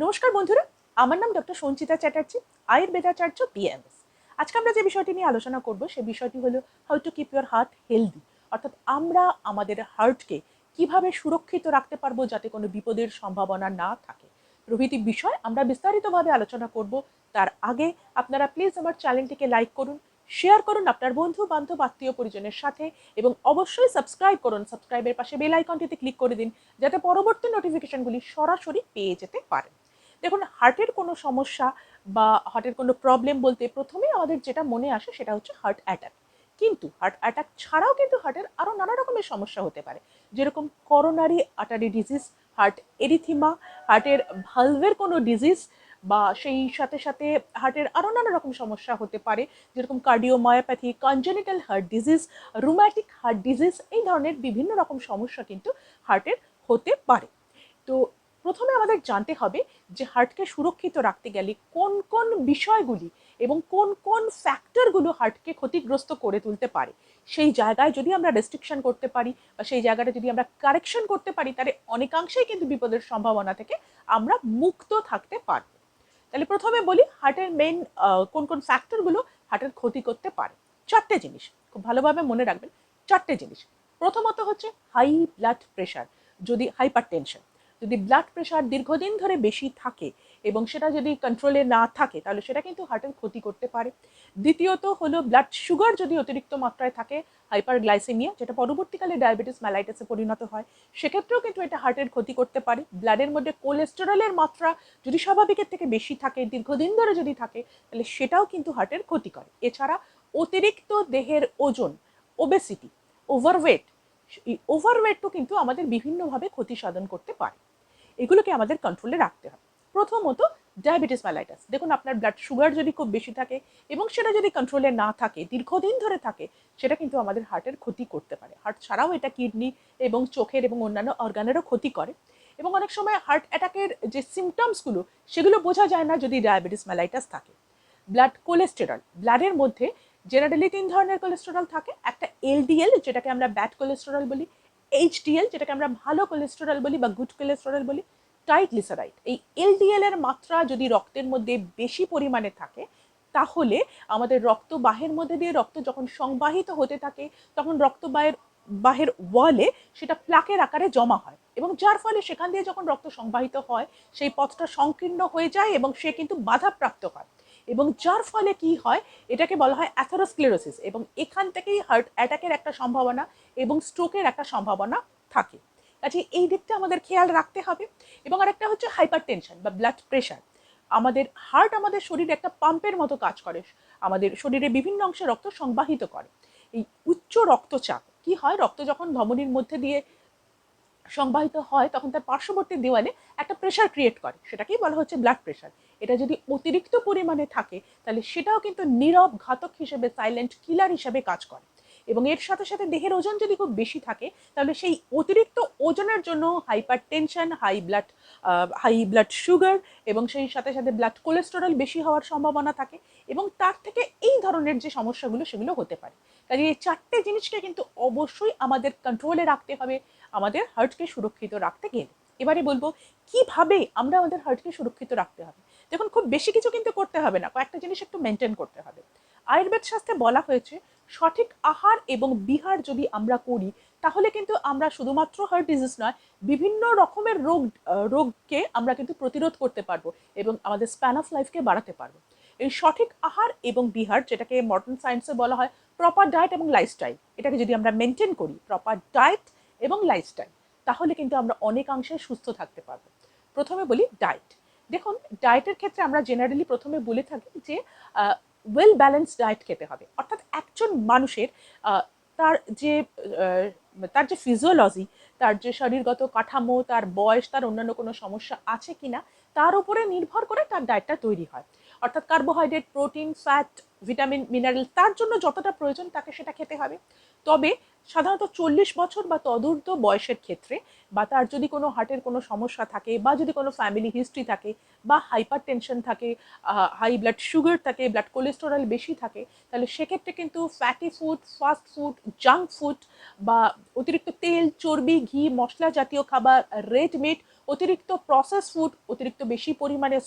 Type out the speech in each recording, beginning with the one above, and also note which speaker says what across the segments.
Speaker 1: নমস্কার বন্ধুরা, আমার নাম ডক্টর সঞ্চিতা চ্যাটার্জি, আয়ুর্বেদাচার্য বিএমএস। আজকে আমরা যে বিষয়টি নিয়ে আলোচনা করব সে বিষয়টি হলো how to keep your heart healthy, অর্থাৎ আমরা আমাদের হার্টকে কিভাবে সুরক্ষিত রাখতে পারবো যাতে কোনো বিপদের সম্ভাবনা না থাকে প্রভৃতি বিষয় আমরা বিস্তারিতভাবে আলোচনা করব। তার আগে আপনারা প্লিজ আমার চ্যানেলটিকে লাইক করুন, শেয়ার করুন আপনার বন্ধু বান্ধব আত্মীয় পরিজনের সাথে এবং অবশ্যই সাবস্ক্রাইব করুন। সাবস্ক্রাইবের পাশে বেল আইকনটিতে ক্লিক করে দিন যাতে পরবর্তী নোটিফিকেশনগুলি সরাসরি পেয়ে যেতে পারেন। দেখুন, হার্টের কোনো সমস্যা বা হার্টের কোনো প্রবলেম বলতে প্রথমেই আমাদের যেটা মনে আসে সেটা হচ্ছে হার্ট অ্যাটাক। কিন্তু হার্ট অ্যাটাক ছাড়াও কিন্তু হার্টের আরও নানা রকমের সমস্যা হতে পারে, যেরকম করোনারি আর্টারি ডিজিজ, হার্ট এরিথিমা, হার্টের ভালভের কোনো ডিজিজ, বা সেই সাথে সাথে হার্টের আরও নানা রকম সমস্যা হতে পারে, যেরকম cardiomyopathy, congenital heart disease, rheumatic heart disease. এই ধরনের বিভিন্ন রকম সমস্যা কিন্তু হার্টের হতে পারে। তো প্রথমে আমাদের জানতে হবে যে হার্টকে সুরক্ষিত রাখতে গেলে কোন কোন বিষয়গুলি এবং কোন কোন ফ্যাক্টরগুলো হার্টকে ক্ষতিগ্রস্ত করে তুলতে পারে। সেই জায়গায় যদি আমরা রেস্ট্রিকশন করতে পারি বা সেই জায়গাটা যদি আমরা কারেকশন করতে পারি, তাহলে অনেকাংশেই কিন্তু বিপদের সম্ভাবনা থেকে আমরা মুক্ত থাকতে পারব। তাহলে প্রথমে বলি হার্টের মেইন কোন কোন ফ্যাক্টরগুলো হার্টের ক্ষতি করতে পারে। চারটে জিনিস খুব ভালোভাবে মনে রাখবেন, চারটে জিনিস। প্রথমত হচ্ছে হাই ব্লাড প্রেশার, যদি হাইপার টেনশন, যদি ব্লাড প্রেশার দীর্ঘদিন ধরে বেশি থাকে এবং সেটা যদি কন্ট্রোলে না থাকে তাহলে সেটা কিন্তু হার্টের ক্ষতি করতে পারে। দ্বিতীয়ত হলো ব্লাড সুগার যদি অতিরিক্ত মাত্রায় থাকে, হাইপার গ্লাইসেমিয়া, যেটা পরবর্তীকালে ডায়াবেটিস মেলাইটাসে পরিণত হয়, সেক্ষেত্রেও কিন্তু এটা হার্টের ক্ষতি করতে পারে। ব্লাডের মধ্যে কোলেস্টেরলের মাত্রা যদি স্বাভাবিকের থেকে বেশি থাকে, দীর্ঘদিন ধরে যদি থাকে, তাহলে সেটাও কিন্তু হার্টের ক্ষতি করে। এছাড়া অতিরিক্ত দেহের ওজন, ওবেসিটি, ওভারওয়েট, এই ওভারওয়েটও কিন্তু আমাদের বিভিন্নভাবে ক্ষতি সাধন করতে পারে। এগুলোকে আমাদের কন্ট্রোলে রাখতে হবে। প্রথমত ডায়াবেটিস মেলাইটাস, দেখুন আপনার ব্লাড সুগার যদি খুব বেশি থাকে এবং সেটা যদি কন্ট্রোলে না থাকে, দীর্ঘদিন ধরে থাকে, সেটা কিন্তু আমাদের হার্টের ক্ষতি করতে পারে। হার্ট ছাড়াও এটা কিডনি এবং চোখের এবং অন্যান্য অর্গানেরও ক্ষতি করে। এবং অনেক সময় হার্ট অ্যাটাকের যে সিমটমসগুলো সেগুলো বোঝা যায় না যদি ডায়াবেটিস মেলাইটাস থাকে। ব্লাড কোলেস্টেরল, ব্লাডের মধ্যে জেনারেলি তিন ধরনের কোলেস্টেরল থাকে। একটা এলডিএল, যেটাকে আমরা ব্যাড কোলেস্টেরল বলি, এইচডিএল, যেটাকে আমরা ভালো কোলেস্টেরল বলি বা গুড কোলেস্টেরল বলি, ট্রাইগ্লিসারাইড। এই এলডিএল এর মাত্রা যদি রক্তের মধ্যে বেশি পরিমাণে থাকে, তাহলে আমাদের রক্তবাহের মধ্যে দিয়ে রক্ত যখন সংবাহিত হতে থাকে তখন বাহের ওয়ালে সেটা প্লাকের আকারে জমা হয় এবং যার ফলে সেখান দিয়ে যখন রক্ত সংবাহিত হয় সেই পথটা সংকীর্ণ হয়ে যায় এবং সে কিন্তু বাধাপ্রাপ্ত হয় এবং যার ফলে কি হয়, এটাকে বলা হয় অ্যাথেরোস্ক্লেরোসিস এবং এখান থেকেই হার্ট অ্যাটাকের একটা সম্ভাবনা এবং স্ট্রোকের একটা সম্ভাবনা থাকে। কাজে এই দিকটা আমাদের খেয়াল রাখতে হবে। এবং আরেকটা হচ্ছে হাইপার টেনশন বা ব্লাড প্রেশার। আমাদের হার্ট আমাদের শরীরে একটা পাম্পের মতো কাজ করে, আমাদের শরীরে বিভিন্ন অংশে রক্ত সংবাহিত করে। এই উচ্চ রক্তচাপ কি হয়, রক্ত যখন ধমনীর মধ্যে দিয়ে সংবাহিত হয় তখন তার পার্শ্ববর্তী দেওয়ালে একটা প্রেশার ক্রিয়েট করে, সেটাকেই বলা হচ্ছে ব্লাড প্রেশার। এটা যদি অতিরিক্ত পরিমাণে থাকে তাহলে সেটাও কিন্তু নীরব ঘাতক হিসেবে, সাইলেন্ট কিলার হিসেবে কাজ করে। এবং এর সাথে সাথে দেহের ওজন যদি খুব বেশি থাকে তাহলে সেই অতিরিক্ত ওজনের জন্য hypertension, high blood sugar এবং সেই সাথে সাথে ব্লাড কোলেস্টেরল বেশি হওয়ার সম্ভাবনা থাকে এবং তার থেকে এই ধরনের যে সমস্যাগুলো সেগুলো হতে পারে। কাজে এই চারটে জিনিসকে কিন্তু অবশ্যই আমাদের কন্ট্রোলে রাখতে হবে আমাদের হার্টকে সুরক্ষিত রাখতে গেলে। এবারে বলবো কিভাবে আমরা আমাদের হার্টকে সুরক্ষিত রাখতে হবে। দেখুন, খুব বেশি কিছু কিন্তু করতে হবে না, কয়েকটা জিনিস একটু মেনটেন করতে হবে। আয়ুর্বেদ শাস্ত্রে বলা হয়েছে সঠিক আহার এবং বিহার যদি আমরা করি তাহলে কিন্তু আমরা শুধুমাত্র হার্ট ডিজিজ নয়, বিভিন্ন রকমের রোগকে আমরা কিন্তু প্রতিরোধ করতে পারবো এবং আমাদের স্প্যান অফ লাইফকে বাড়াতে পারবো। এই সঠিক আহার এবং বিহার, যেটাকে মডার্ন সায়েন্সে বলা হয় প্রপার ডায়েট এবং লাইফস্টাইল, এটাকে যদি আমরা মেনটেন করি, প্রপার ডায়েট এবং লাইফস্টাইল, তাহলে কিন্তু আমরা অনেকাংশে সুস্থ থাকতে পারবো। প্রথমে বলি ডায়েট। দেখুন, ডায়েটের ক্ষেত্রে আমরা জেনারেলি প্রথমে বলে থাকি যে ওয়েল ব্যালেন্স ডায়েট খেতে হবে, অর্থাৎ একজন মানুষের তার যে তার যে ফিজিওলজি, তার যে শারীরগত কাঠামো, তার বয়স, তার অন্যান্য কোনো সমস্যা আছে কিনা তার উপরে নির্ভর করে তার ডায়েটটা তৈরি হয়। অর্থাৎ carbohydrate, protein, fat, vitamin, mineral তার জন্য যতটা প্রয়োজন তাকে সেটা খেতে হবে। তবে সাধারণত 40 বছর বা তদূর্ধ্ব বয়সের ক্ষেত্রে, বা তার যদি কোনো হার্টের কোনো সমস্যা থাকে বা যদি কোনো ফ্যামিলি হিস্ট্রি থাকে বা হাইপার টেনশন থাকে, হাই ব্লাড সুগার থাকে, ব্লাড কোলেস্টেরল বেশি থাকে, তাহলে সেক্ষেত্রে কিন্তু fatty food, fast food, junk food বা অতিরিক্ত তেল, চর্বি, ঘি, মশলা জাতীয় খাবার, রেড মিট, অতিরিক্ত প্রসেস ফুড, অতিরিক্ত বেশি পরিমাণে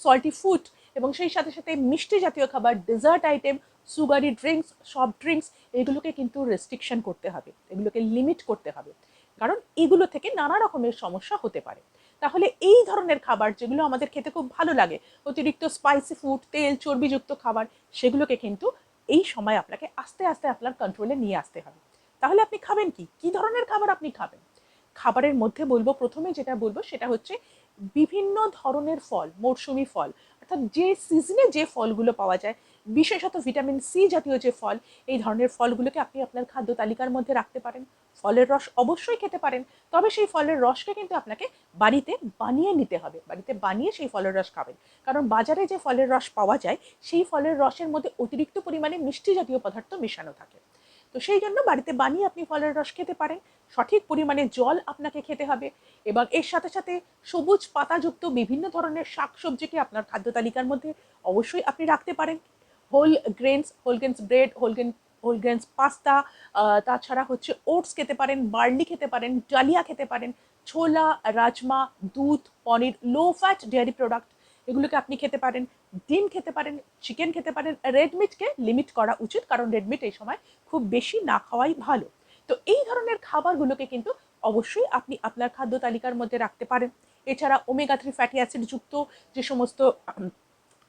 Speaker 1: সল্টি ফুড এবং সেই সাথে সাথে মিষ্টি জাতীয় খাবার, dessert item, sugary drinks, soft drinks, এগুলোকে কিন্তু রেস্ট্রিকশন করতে হবে, এগুলোকে লিমিট করতে হবে, কারণ এগুলো থেকে নানা রকমের সমস্যা হতে পারে। তাহলে এই ধরনের খাবার যেগুলো আমাদের খেতে খুব ভালো লাগে, অতিরিক্ত স্পাইসি ফুড, তেল চর্বিযুক্ত খাবার, সেগুলোকে কিন্তু এই সময় আপনাকে আস্তে আস্তে আপনার কন্ট্রোলে নিয়ে আসতে হবে। তাহলে আপনি খাবেন কি, কি ধরনের খাবার আপনি খাবেন? খাবারের মধ্যে বলবো, প্রথমে যেটা বলবো সেটা হচ্ছে বিভিন্ন ধরনের ফল, মৌসুমি ফল, অর্থাৎ যে সিজনে যে ফলগুলো পাওয়া যায়, বিশেষত ভিটামিন সি জাতীয় যে ফল, এই ধরনের ফলগুলোকে আপনি আপনার খাদ্য তালিকার মধ্যে রাখতে পারেন। ফলের রস অবশ্যই খেতে পারেন, তবে সেই ফলের রসকে কিন্তু আপনাকে বাড়িতে বানিয়ে নিতে হবে, বাড়িতে বানিয়ে সেই ফলের রস খাবেন। কারণ বাজারে যে ফলের রস পাওয়া যায়, সেই ফলের রসের মধ্যে অতিরিক্ত পরিমাণে মিষ্টি জাতীয় পদার্থ মেশানো থাকে। তো সেই জন্য বাড়িতে বানিয়ে আপনি ফলের রস খেতে পারেন। সঠিক পরিমাণে জল আপনাকে খেতে হবে এবং এর সাথে সাথে সবুজ পাতাযুক্ত বিভিন্ন ধরনের শাকসবজিকে আপনার খাদ্য তালিকার মধ্যে অবশ্যই আপনি রাখতে পারেন। Whole grains bread, whole grains pasta, তাছাড়া হচ্ছে ওটস খেতে পারেন, বার্লি খেতে পারেন, ডালিয়া খেতে পারেন, ছোলা, রাজমা, দুধ, পনির, লো ফ্যাট ডেয়ারি প্রোডাক্ট, এগুলোকে আপনি খেতে পারেন। ডিম খেতে পারেন, চিকেন খেতে পারেন। রেড মিটকে লিমিট করা উচিত, কারণ রেড মিট এই সময় খুব বেশি না খাওয়াই ভালো। তো এই ধরনের খাবারগুলোকে কিন্তু অবশ্যই আপনি আপনার খাদ্য তালিকার মধ্যে রাখতে পারেন। এছাড়া ওমেগা 3 ফ্যাটি অ্যাসিড যুক্ত যে সমস্ত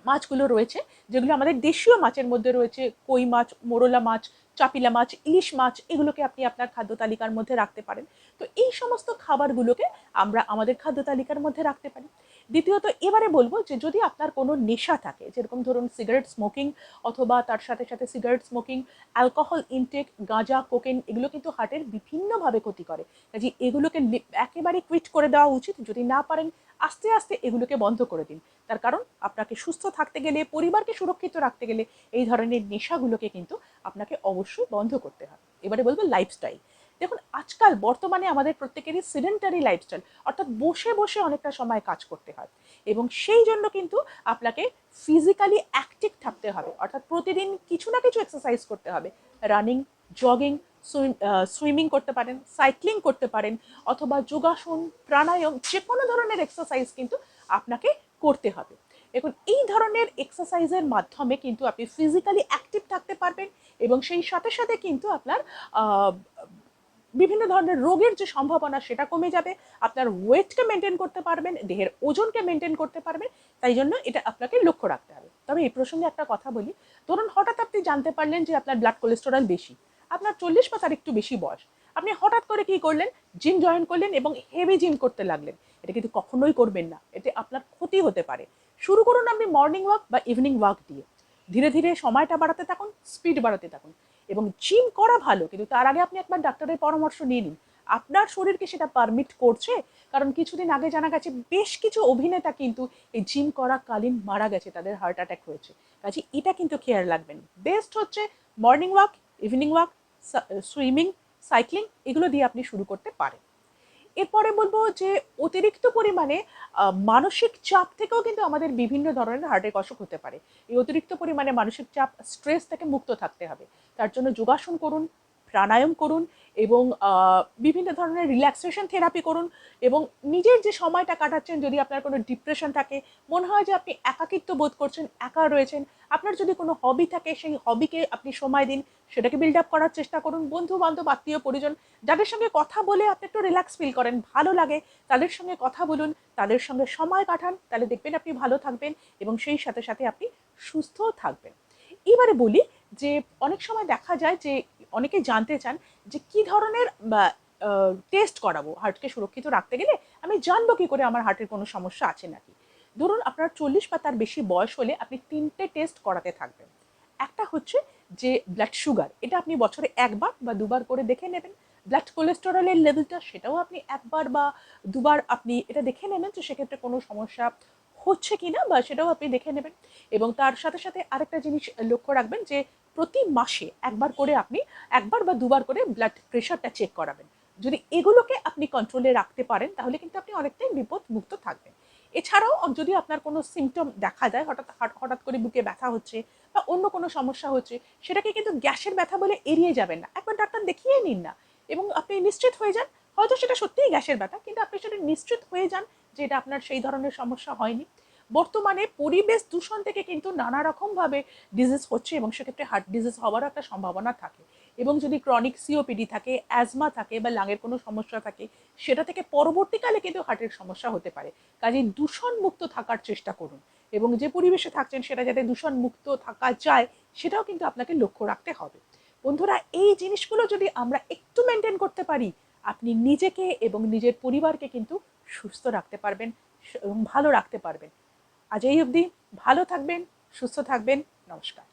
Speaker 1: মাছগুলো রয়েছে, যেগুলো আমাদের দেশীয় মাছের মধ্যে রয়েছে, কই মাছ, মোরলা মাছ, চাপিলা মাছ, ইলিশ মাছ, এগুলোকে আপনি আপনার খাদ্য তালিকার মধ্যে রাখতে পারেন। তো এই সমস্ত খাবারগুলোকে আমরা আমাদের খাদ্য তালিকার মধ্যে রাখতে পারি। দ্বিতীয়ত এবারে বলবো যে যদি আপনার কোনো নেশা থাকে, যেরকম ধরুন সিগারেট স্মোকিং, অথবা তার সাথে সাথে সিগারেট স্মোকিং, অ্যালকোহল ইনটেক, গাঁজা, কোকেন, এগুলো কিন্তু হার্টের বিভিন্নভাবে ক্ষতি করে। কাজে এগুলোকে একেবারে কুইট করে দেওয়া উচিত। যদি না পারেন, আস্তে আস্তে এগুলোকে বন্ধ করে দিন। তার কারণ আপনাকে সুস্থ থাকতে গেলে, পরিবারকে সুরক্ষিত রাখতে গেলে এই ধরনের নেশাগুলোকে কিন্তু আপনাকে অবশ্যই বন্ধ করতে হবে। এবারে বলবো লাইফস্টাইল। দেখুন, আজকাল বর্তমানে আমাদের প্রত্যেকেরই সিডেন্টারি লাইফস্টাইল, অর্থাৎ বসে বসে অনেকটা সময় কাজ করতে হয়, এবং সেই জন্য কিন্তু আপনাকে ফিজিক্যালি অ্যাক্টিভ থাকতে হবে, অর্থাৎ প্রতিদিন কিছু না কিছু এক্সারসাইজ করতে হবে। রানিং, জগিং, সুইমিং করতে পারেন, সাইক্লিং করতে পারেন, অথবা যোগাসন, প্রাণায়াম, যে কোনো ধরনের এক্সারসাইজ কিন্তু আপনাকে করতে হবে। এখন এই ধরনের এক্সারসাইজের মাধ্যমে কিন্তু আপনি ফিজিক্যালি অ্যাক্টিভ থাকতে পারবেন, এবং সেই সাথে সাথে কিন্তু আপনার বিভিন্ন ধরনের রোগের যে সম্ভাবনা সেটা কমে যাবে, আপনার ওয়েটকে মেনটেন করতে পারবেন, দেহের ওজনকে মেনটেন করতে পারবেন। তাই জন্য এটা আপনাকে লক্ষ্য রাখতে হবে। তবে এই প্রসঙ্গে একটা কথা বলি, ধরুন হঠাৎ আপনি জানতে পারলেন যে আপনার ব্লাড কোলেস্টেরল বেশি, আপনার 40 বা তার একটু বেশি বয়স, আপনি হঠাৎ করে কি করলেন, জিম জয়েন করলেন এবং হেভি জিম করতে লাগলেন। এটা কিন্তু কখনোই করবেন না, এতে আপনার ক্ষতি হতে পারে। শুরু করুন আপনি মর্নিং ওয়াক বা ইভিনিং ওয়াক দিয়ে, ধীরে ধীরে সময়টা বাড়াতে থাকুন, স্পিড বাড়াতে থাকুন। এবং জিম করা ভালো, কিন্তু তার আগে আপনি একবার ডাক্তারের পরামর্শ নিয়ে নিন, আপনার শরীরকে সেটা পারমিট করছে। কারণ কিছুদিন আগে জানা গেছে বেশ কিছু অভিনেতা কিন্তু এই জিম করাকালীন মারা গেছে, তাদের হার্ট অ্যাটাক হয়েছে। কাজে এটা কিন্তু খেয়াল রাখবেন। বেস্ট হচ্ছে morning walk, evening walk, swimming, cycling, এগুলো দিয়ে আপনি শুরু করতে পারেন। এরপরে বলবো যে অতিরিক্ত পরিমাণে মানসিক চাপ থেকেও কিন্তু আমাদের বিভিন্ন ধরনের হার্টের অসুখ হতে পারে। এই অতিরিক্ত পরিমাণে মানসিক চাপ, স্ট্রেস থেকে মুক্ত থাকতে হবে। তার জন্য যোগাসন করুন, প্রাণায়াম করুন, এবং বিভিন্ন ধরনের রিল্যাক্সেশন থেরাপি করুন। এবং নিজের যে সময়টা কাটাচ্ছেন, যদি আপনার কোনো ডিপ্রেশন থাকে, মনে হয় যে আপনি একাকিত্ব বোধ করছেন, একা রয়েছেন, আপনার যদি কোনো হবি থাকে, সেই হবিকে আপনি সময় দিন, সেটাকে বিল্ড আপ করার চেষ্টা করুন। বন্ধু বান্ধব, আত্মীয় পরিজন, যাদের সঙ্গে কথা বলে আপনি একটু রিল্যাক্স ফিল করেন, ভালো লাগে, তাদের সঙ্গে কথা বলুন, তাদের সঙ্গে সময় কাটান, তাহলে দেখবেন আপনি ভালো থাকবেন এবং সেই সাথে সাথে আপনি সুস্থও থাকবেন। এবারে বলি যে অনেক সময় দেখা যায় যে অনেকে জানতে চান যে কি ধরনের টেস্ট করাবো হার্টকে সুরক্ষিত রাখতে গেলে, আমি জানবো কি করে আমার হার্টের কোনো সমস্যা আছে নাকি। ধরুন আপনার 40 বা তার বেশি বয়স হলে আপনি 3টে টেস্ট করাতে থাকবেন। একটা হচ্ছে যে ব্লাড সুগার, এটা আপনি বছরে একবার বা দুবার করে দেখে নেবেন। ব্লাড কোলেস্টেরলের লেভেলটা, সেটাও আপনি একবার বা দুবার আপনি এটা দেখে নেবেন যে সেক্ষেত্রে কোনো সমস্যা হচ্ছে কিনা, বা সেটাও আপনি দেখে নেবেন। এবং তার সাথে সাথে আরেকটা জিনিস লক্ষ্য রাখবেন যে প্রতি মাসে একবার করে আপনি একবার বা দুবার করে ব্লাড প্রেশারটা চেক করাবেন। যদি এগুলোকে আপনি কন্ট্রোলে রাখতে পারেন, তাহলে কিন্তু আপনি অনেকটাই বিপদ মুক্ত থাকবেন। এছাড়াও যদি আপনার কোনো সিমটম দেখা যায়, হঠাৎ হঠাৎ করে বুকে ব্যথা হচ্ছে বা অন্য কোনো সমস্যা হচ্ছে, সেটাকে কিন্তু গ্যাসের ব্যথা বলে এড়িয়ে যাবেন না, একবার ডাক্তার দেখিয়ে নিন না। এবং আপনি নিশ্চিত হয়ে যান, হয়তো সেটা সত্যিই গ্যাসের ব্যথা, কিন্তু আপনি সেটা নিশ্চিত হয়ে যান যে এটা আপনার সেই ধরনের সমস্যা হয়নি। বর্তমানে পরিবেশ দূষণ থেকে কিন্তু নানা রকমভাবে ডিজিজ হচ্ছে এবং সেক্ষেত্রে হার্ট ডিজিজ হওয়ারও একটা সম্ভাবনা থাকে। এবং যদি ক্রনিক সিওপিডি থাকে, অ্যাজমা থাকে বা লাঙের কোনো সমস্যা থাকে, সেটা থেকে পরবর্তীকালে কিন্তু হার্টের সমস্যা হতে পারে। কাজেই দূষণ মুক্ত থাকার চেষ্টা করুন এবং যে পরিবেশে থাকছেন সেটা যাতে দূষণ মুক্ত থাকা যায় সেটাও কিন্তু আপনাকে লক্ষ্য রাখতে হবে। বন্ধুরা, এই জিনিসগুলো যদি আমরা একটু মেনটেন করতে পারি, আপনি নিজেকে এবং নিজের পরিবারকে কিন্তু সুস্থ রাখতে পারবেন এবং ভালো রাখতে পারবেন। আজ এই অবধি। ভালো থাকবেন, সুস্থ থাকবেন। নমস্কার।